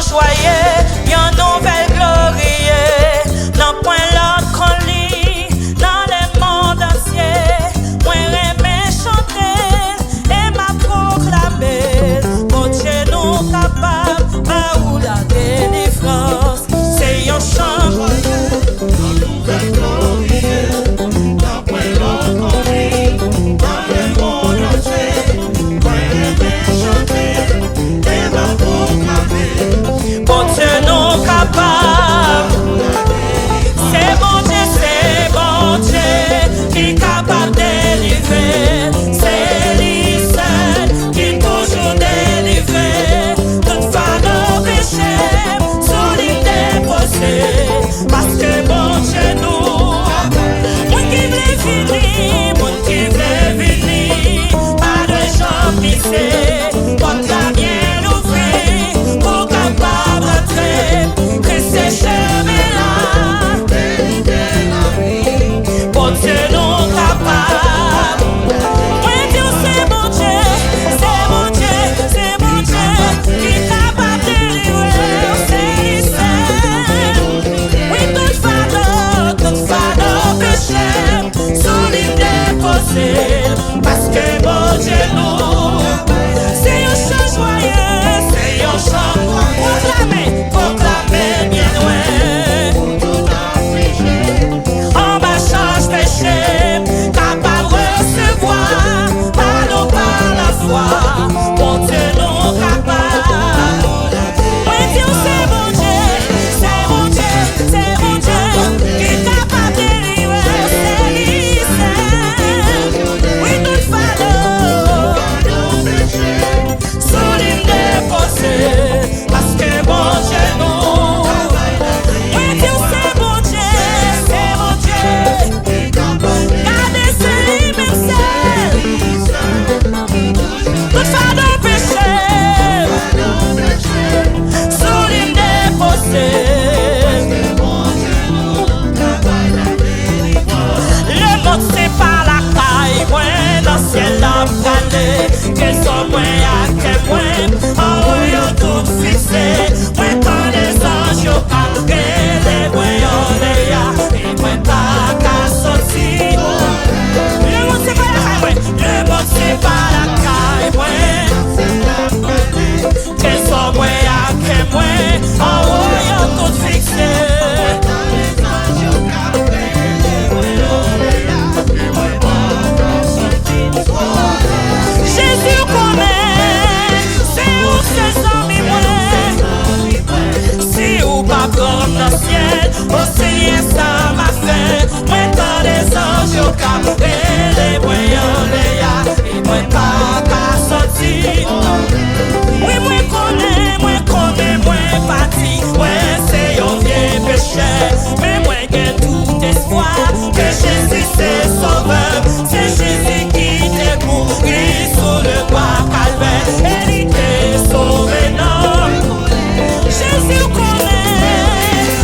joyeux, yon nouvelle glorie. Nan point l'autre qu'on lit, dans les mondes entiers. Moi remets chanter et m'a proclamé. Bon Dieu nous capable, à où la délivrance. C'est yon chant joyeux, yon nouvelle glorie. Nan point l'autre qu'on lit, dans les mondes entiers. Moi remets chanter et m'a proclamé. Bon Dieu nous capable. C'est bon Dieu qui est capable de délivrer. C'est lui seul qui toujours délivrer. Toute fardeau péché, sous lui déposé. Parce que bon Dieu nous, moi qui voulais finir, moi qui voulais venir, pas de gens pisser, porte la bien ouvrir, pour capable d'entrer, que ces chemins-là. Bon Dieu nous capable. Oui, Dieu c'est bon Dieu, c'est bon Dieu, c'est bon Dieu qui est capable de délivrer. C'est lui seul. Oui, toute fardeau péché, sous lui déposé. Parce que bon Dieu nous, c'est un chant joyeux, c'est un chant proclamé bien loin. En bas change péché, capable de recevoir, par la foi. Bon Dieu nous capable. Oui, Dieu c'est bon Dieu, c'est bon Dieu, c'est bon Dieu qui est capable de délivrer. C'est lui seul. Oui, toute fardeau, sous lui déposé. Parce que bon Dieu nous, oui, Dieu c'est bon Dieu, c'est bon Dieu. Gardez c'est lui-même seul. Toute fardeau péché, sous lui déposé. Le monde c'est pas la caille, moi dans le ciel la calé. Quels sont moi à quel point, en haut yo tout fixé. Moi quand les anges yo calqué, les voyons les ya, et moi pas qu'à sortir. Le monde c'est pas la caille, le monde c'est pas la caille, moi. Quels sont moi à quel point, en haut yo tout fixé. Jésus connaît, c'est où ses amis moi. Si ou pas comme dans le ciel, au Seigneur ça m'a fait. Moi quand les anges au cap, les voyants les ya, et moi pas qu'à sortir. Oui moi connais, moi parti. Ouais c'est un vieux péché, mais moi j'ai tout espoir que Jésus c'est sauveur. C'est Jésus qui t'est mouru sur le bois calvaire, et il t'est sauvé non. Jésus connaît,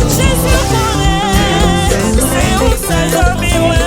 c'est où c'est le miroir.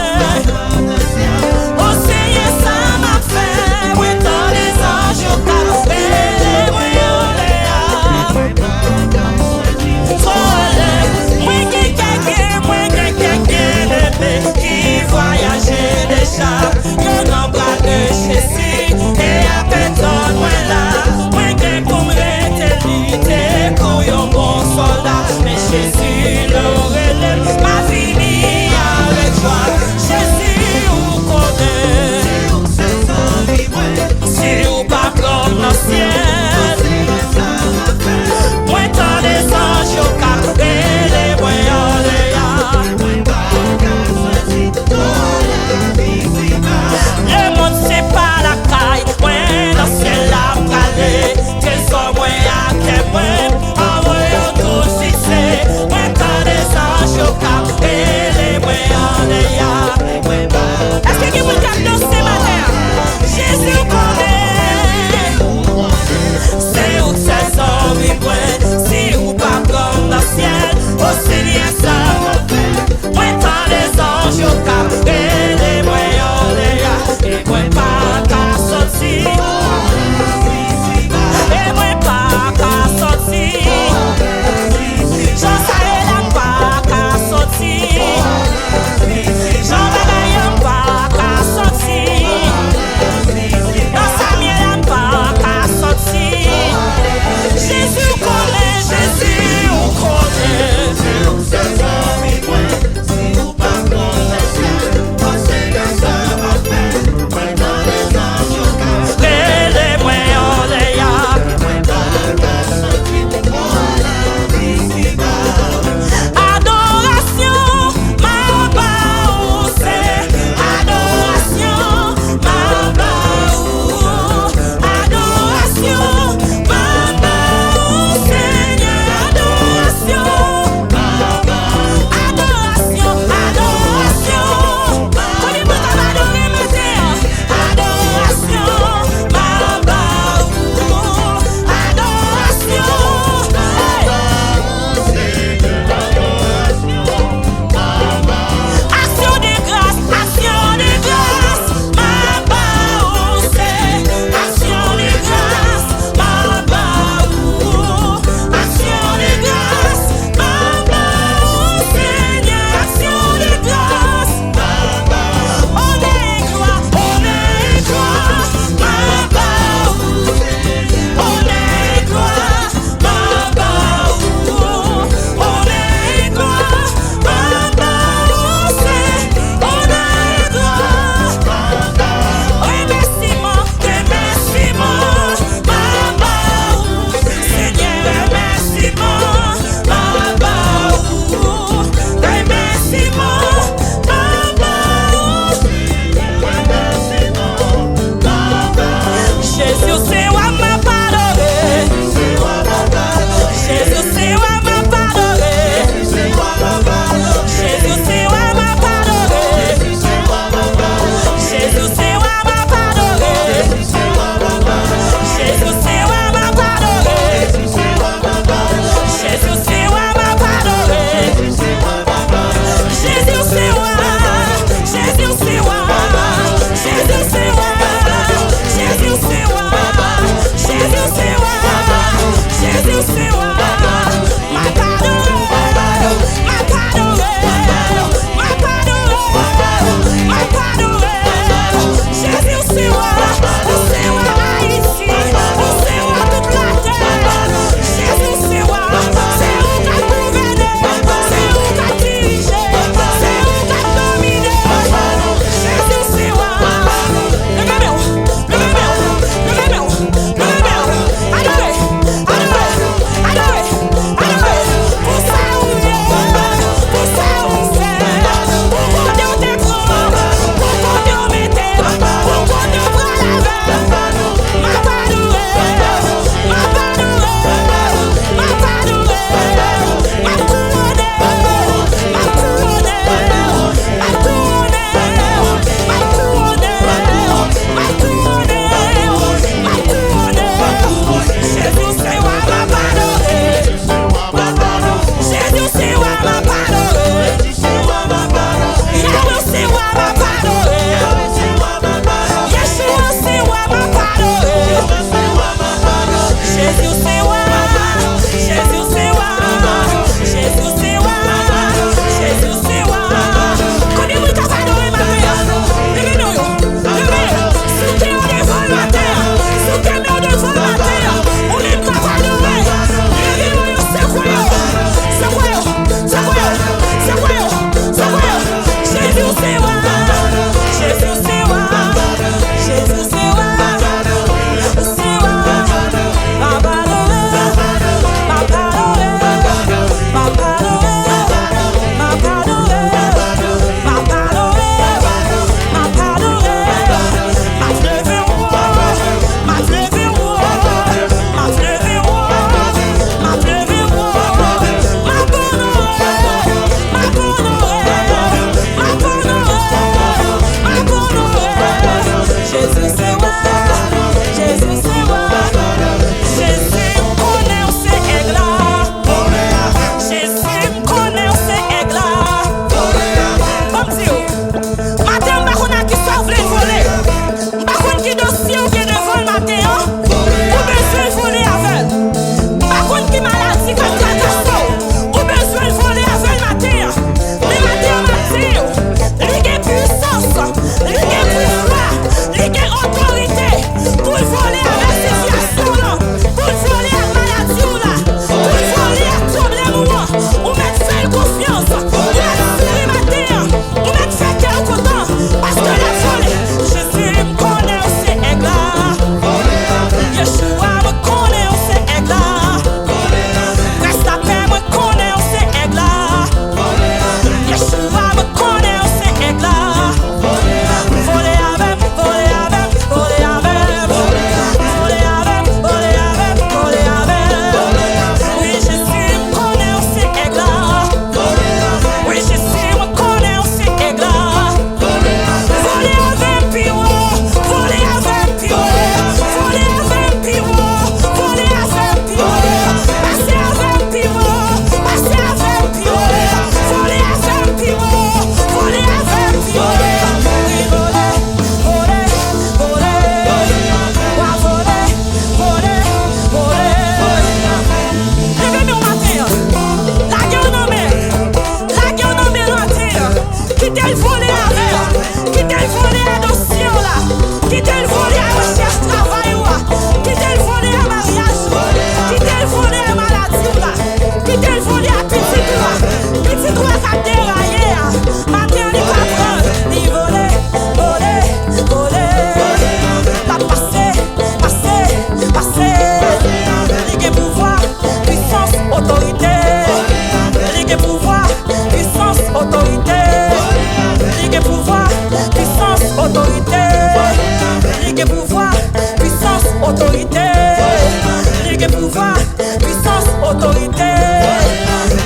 Ligue pouvoir, puissance, autorité.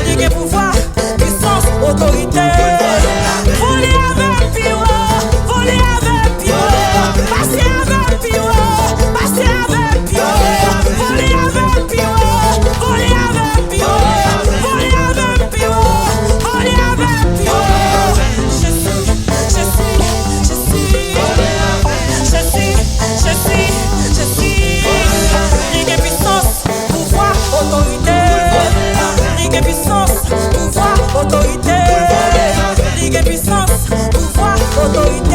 Ligue pouvoir, puissance, autorité. Voler avec pire, voler avec pire, passer avec pire, passer avec pire, voler avec pire, voler avec pire, voler avec pire, voler avec pire. Je suis. Ligue puissance, pouvoir, autorité. Ligue puissance, pouvoir, autorité. Ligue puissance, pouvoir, autorité.